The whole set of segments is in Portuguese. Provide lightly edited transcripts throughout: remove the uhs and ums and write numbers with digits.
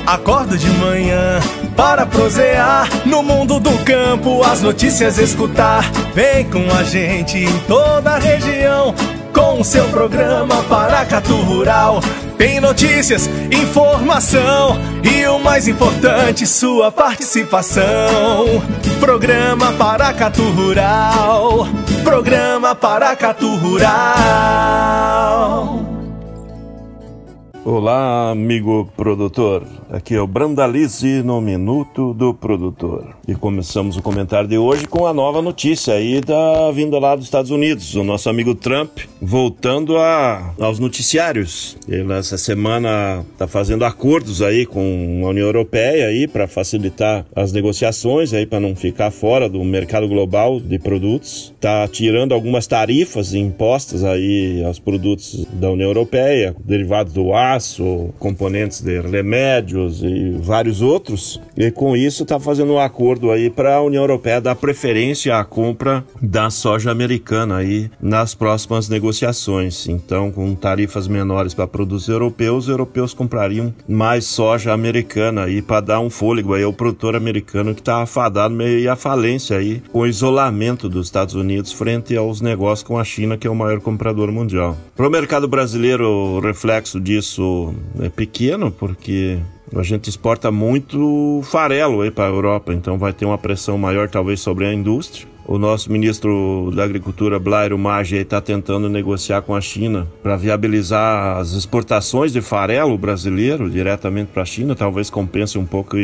Acordo de manhã para prosear no mundo do campo, as notícias escutar. Vem com a gente em toda a região com o seu programa Paracatu Rural. Tem notícias, informação e o mais importante, sua participação. Programa Paracatu Rural. Programa Paracatu Rural. Olá, amigo produtor. Aqui é o Brandalize no Minuto do Produtor. E começamos o comentário de hoje com a nova notícia aí da vinda lá dos Estados Unidos. O nosso amigo Trump voltando aos noticiários. Ele essa semana está fazendo acordos aí com a União Europeia aí para facilitar as negociações aí para não ficar fora do mercado global de produtos. Está tirando algumas tarifas impostas aí aos produtos da União Europeia, derivados do aço, componentes de remédios e vários outros, e com isso está fazendo um acordo aí para a União Europeia dar preferência à compra da soja americana aí nas próximas negociações. Então, com tarifas menores para produtos europeus, os europeus comprariam mais soja americana aí para dar um fôlego aí ao produtor americano que está afadado meio à falência aí com o isolamento dos Estados Unidos frente aos negócios com a China, que é o maior comprador mundial. Para o mercado brasileiro, o reflexo disso é pequeno, porque a gente exporta muito farelo aí para a Europa, então vai ter uma pressão maior talvez sobre a indústria. O nosso ministro da Agricultura, Blairo Maggi, está tentando negociar com a China para viabilizar as exportações de farelo brasileiro diretamente para a China. Talvez compense um pouco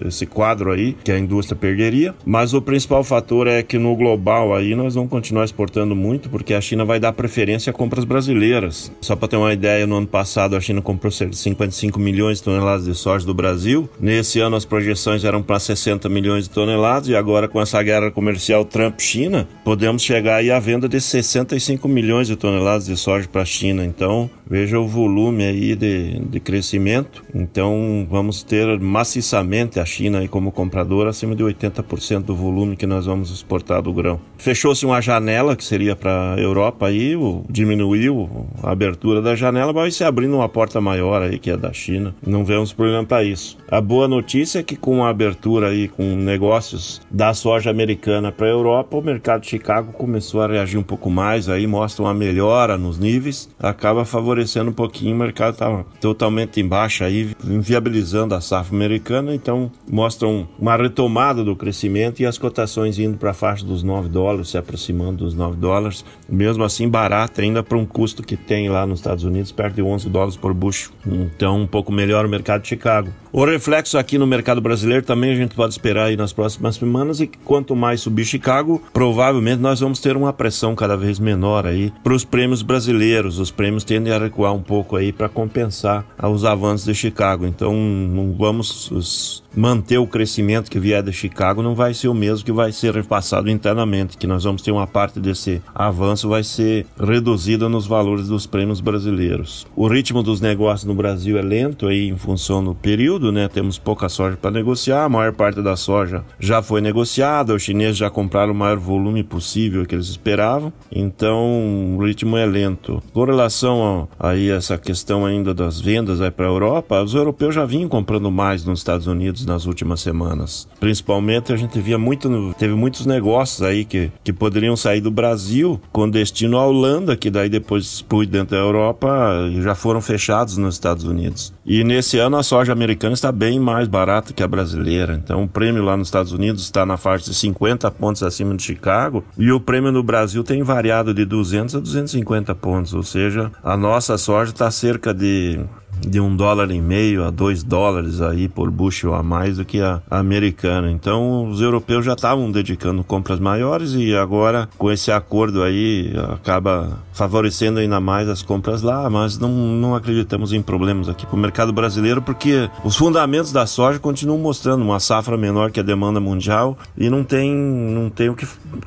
esse quadro aí que a indústria perderia. Mas o principal fator é que no global aí nós vamos continuar exportando muito, porque a China vai dar preferência a compras brasileiras. Só para ter uma ideia, no ano passado a China comprou cerca de 55 milhões de toneladas de soja do Brasil. Nesse ano as projeções eram para 60 milhões de toneladas e agora com essa guerra comercial Trump-China, podemos chegar aí à venda de 65 milhões de toneladas de soja para a China. Então, veja o volume aí de crescimento. Então, vamos ter maciçamente a China aí como compradora, acima de 80% do volume que nós vamos exportar do grão. Fechou-se uma janela que seria para a Europa aí, diminuiu a abertura da janela, vai se abrindo uma porta maior aí, que é da China. Não vemos problema para isso. A boa notícia é que com a abertura aí, com negócios da soja americana para a Europa, o mercado de Chicago começou a reagir um pouco mais, aí mostra uma melhora nos níveis, acaba favorecendo um pouquinho. O mercado estava totalmente em baixa, aí inviabilizando a safra americana, então mostram uma retomada do crescimento e as cotações indo para a faixa dos $9, se aproximando dos $9, mesmo assim barato ainda para um custo que tem lá nos Estados Unidos, perto de $11 por bushel. Então um pouco melhor o mercado de Chicago. O reflexo aqui no mercado brasileiro também a gente pode esperar aí nas próximas semanas, e quanto mais subir Chicago, provavelmente nós vamos ter uma pressão cada vez menor aí para os prêmios brasileiros. Os prêmios tendem a recuar um pouco aí para compensar os avanços de Chicago. Então não vamos manter o crescimento que vier de Chicago, não vai ser o mesmo que vai ser repassado internamente, que nós vamos ter uma parte desse avanço vai ser reduzida nos valores dos prêmios brasileiros. O ritmo dos negócios no Brasil é lento aí em função do período, né? Temos pouca soja para negociar, a maior parte da soja já foi negociada, os chineses já compraram o maior volume possível que eles esperavam, então o ritmo é lento. Com relação a essa questão ainda das vendas para a Europa, os europeus já vinham comprando mais nos Estados Unidos nas últimas semanas. Principalmente a gente teve muitos negócios aí que poderiam sair do Brasil com destino à Holanda, que daí depois expõe dentro da Europa e já foram fechados nos Estados Unidos. E nesse ano a soja americana está bem mais barata que a brasileira, então o prêmio lá nos Estados Unidos está na faixa de 50 pontos acima de Chicago, e o prêmio no Brasil tem variado de 200 a 250 pontos, ou seja, a nossa soja está cerca de $1,50 a $2 aí por bushel a mais do que a americana. Então os europeus já estavam dedicando compras maiores, e agora com esse acordo aí acaba favorecendo ainda mais as compras lá, mas não acreditamos em problemas aqui para o mercado brasileiro, porque os fundamentos da soja continuam mostrando uma safra menor que a demanda mundial e não tem o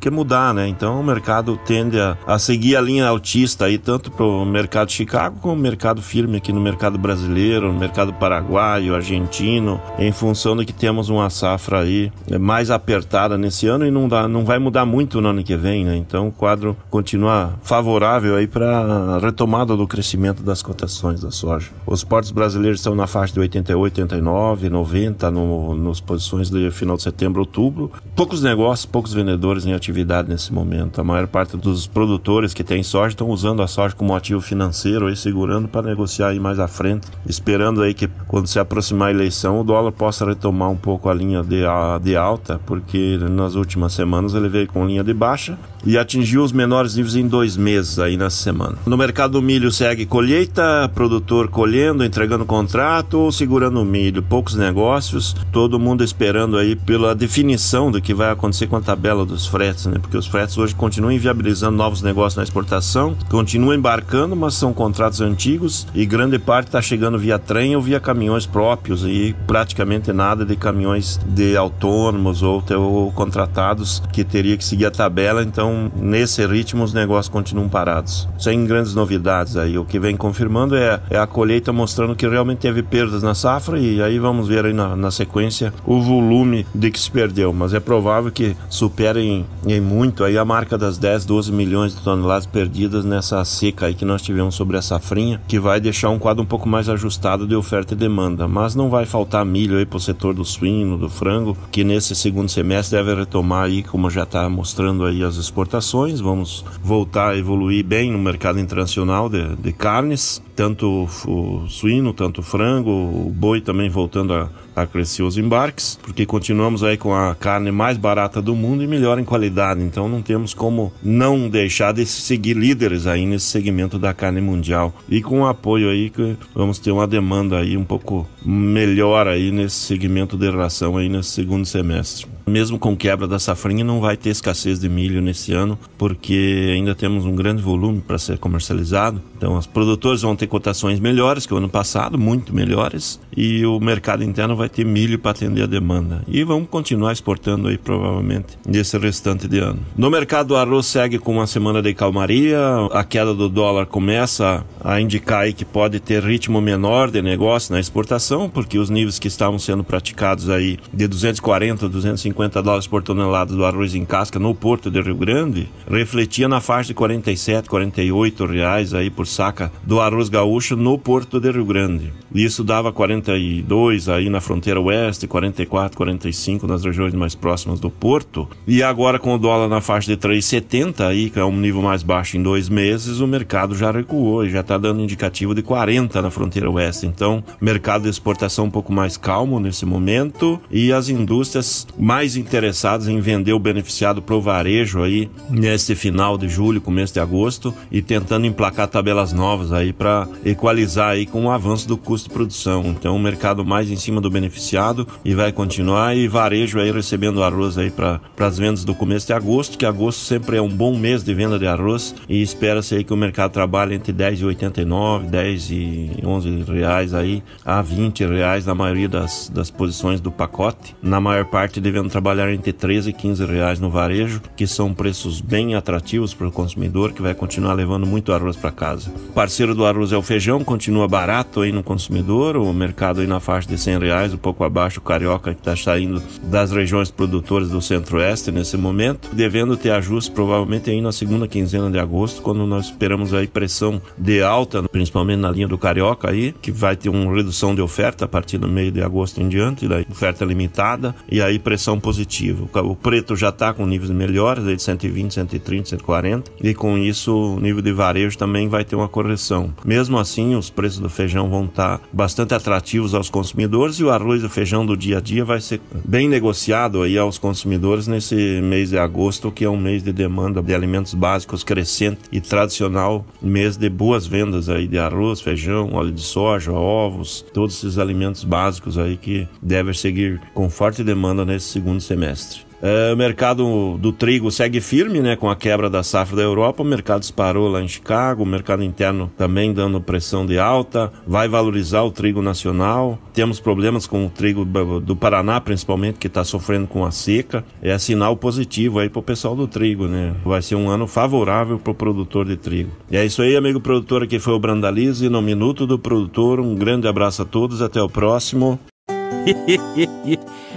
que mudar, né? Então o mercado tende a seguir a linha altista aí, tanto para o mercado de Chicago como o mercado firme aqui no mercado brasileiro, no mercado paraguaio, argentino, em função de que temos uma safra aí mais apertada nesse ano e não vai mudar muito no ano que vem, né? Então o quadro continua favorável aí para a retomada do crescimento das cotações da soja. Os portos brasileiros estão na faixa de 88, 89, 90 nos posições de final de setembro, outubro. Poucos negócios, poucos vendedores em atividade nesse momento. A maior parte dos produtores que têm soja estão usando a soja como ativo financeiro aí, segurando para negociar aí mais à frente, esperando aí que quando se aproximar a eleição o dólar possa retomar um pouco a linha de alta, porque nas últimas semanas ele veio com linha de baixa e atingiu os menores níveis em 2 meses aí nessa semana. No mercado do milho segue colheita, produtor colhendo, entregando contrato ou segurando o milho, poucos negócios, todo mundo esperando aí pela definição do que vai acontecer com a tabela dos fretes, né? Porque os fretes hoje continuam inviabilizando novos negócios na exportação, continuam embarcando, mas são contratos antigos e grande parte está chegando via trem ou via caminhões próprios e praticamente nada de caminhões de autônomos ou contratados que teria que seguir a tabela. Então nesse ritmo os negócios continuam parados, sem grandes novidades aí. O que vem confirmando é a colheita mostrando que realmente teve perdas na safra e aí vamos ver aí na sequência o volume de que se perdeu, mas é provável que superem em muito aí a marca das 10, 12 milhões de toneladas perdidas nessa seca aí que nós tivemos sobre a safrinha, que vai deixar um quadro um pouco mais ajustado de oferta e demanda, mas não vai faltar milho aí para o setor do suíno, do frango, que nesse segundo semestre deve retomar aí, como já está mostrando aí as exportações. Vamos voltar a evoluir bem no mercado internacional de carnes, tanto o suíno, tanto o frango, o boi também voltando a crescer os embarques, porque continuamos aí com a carne mais barata do mundo e melhor em qualidade, então não temos como não deixar de seguir líderes aí nesse segmento da carne mundial, e com o apoio aí que vamos ter uma demanda aí um pouco melhor aí nesse segmento de ração aí nesse segundo semestre. Mesmo com quebra da safrinha não vai ter escassez de milho nesse ano, porque ainda temos um grande volume para ser comercializado, então os produtores vão ter cotações melhores que o ano passado, muito melhores, e o mercado interno vai ter milho para atender a demanda. E vamos continuar exportando aí provavelmente nesse restante de ano. No mercado do arroz segue com uma semana de calmaria, a queda do dólar começa a indicar aí que pode ter ritmo menor de negócio na exportação, porque os níveis que estavam sendo praticados aí de 240 a 250 dólares por tonelada do arroz em casca no Porto de Rio Grande refletia na faixa de 47, 48 reais aí por saca do arroz gaúcho no Porto de Rio Grande. Isso dava 42 aí na fronteira oeste, 44, 45 nas regiões mais próximas do Porto. E agora com o dólar na faixa de 3,70 aí, que é um nível mais baixo em 2 meses, o mercado já recuou e já está dando indicativo de 40 na fronteira oeste. Então, mercado de exportação um pouco mais calmo nesse momento e as indústrias mais interessadas em vender o beneficiado para o varejo aí nesse final de julho, começo de agosto, e tentando emplacar tabelas novas aí para equalizar aí com o avanço do custo de produção. Então, o mercado mais em cima do beneficiado e vai continuar, e varejo aí recebendo arroz aí para as vendas do começo de agosto, que agosto sempre é um bom mês de venda de arroz, e espera-se aí que o mercado trabalhe entre 10,89, 10 e 11 reais aí a 20 reais na maioria das posições do pacote, na maior parte devendo trabalhar entre 13 e 15 reais no varejo, que são preços bem atrativos para o consumidor, que vai continuar levando muito arroz para casa. O parceiro do arroz é o feijão, continua barato aí no consumidor, o mercado aí na faixa de 100 reais, um pouco abaixo o carioca, que está saindo das regiões produtoras do centro-oeste nesse momento, devendo ter ajuste provavelmente aí na segunda quinzena de agosto, quando nós esperamos aí pressão de alta, principalmente na linha do carioca aí, que vai ter uma redução de oferta a partir do meio de agosto em diante, daí oferta limitada, e aí pressão positiva. O preto já está com níveis melhores, aí de 120, 130, 140, e com isso o nível de varejo também vai ter uma correção. Mesmo assim, os preços do feijão vão estar bastante atrativos aos consumidores, e o arroz e o feijão do dia a dia vai ser bem negociado aí aos consumidores nesse mês de agosto, que é um mês de demanda de alimentos básicos crescente e tradicional, mês de boas vendas aí de arroz, feijão, óleo de soja, ovos, todos esses alimentos básicos aí que devem seguir com forte demanda nesse segundo semestre. O mercado do trigo segue firme, né, com a quebra da safra da Europa. O mercado disparou lá em Chicago, o mercado interno também dando pressão de alta, vai valorizar o trigo nacional. Temos problemas com o trigo do Paraná, principalmente, que está sofrendo com a seca. É sinal positivo aí para o pessoal do trigo, né? Vai ser um ano favorável para o produtor de trigo. E é isso aí, amigo produtor, aqui foi o Brandalize no Minuto do Produtor. Um grande abraço a todos, até o próximo.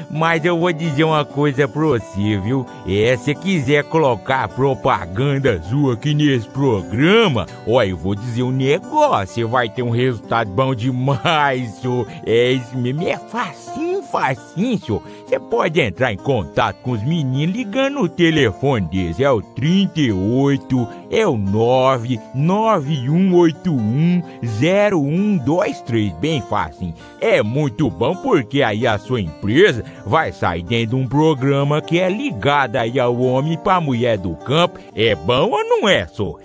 Mas eu vou dizer uma coisa pra você, viu? Se quiser colocar propaganda sua aqui nesse programa, eu vou dizer um negócio, você vai ter um resultado bom demais, senhor. Isso mesmo, é facinho, senhor. Você pode entrar em contato com os meninos ligando no telefone deles, é o 38, é o 991810123, bem fácil. É muito bom porque aí a sua empresa vai sair dentro de um programa que é ligado aí ao homem pra mulher do campo. É bom ou não é, só?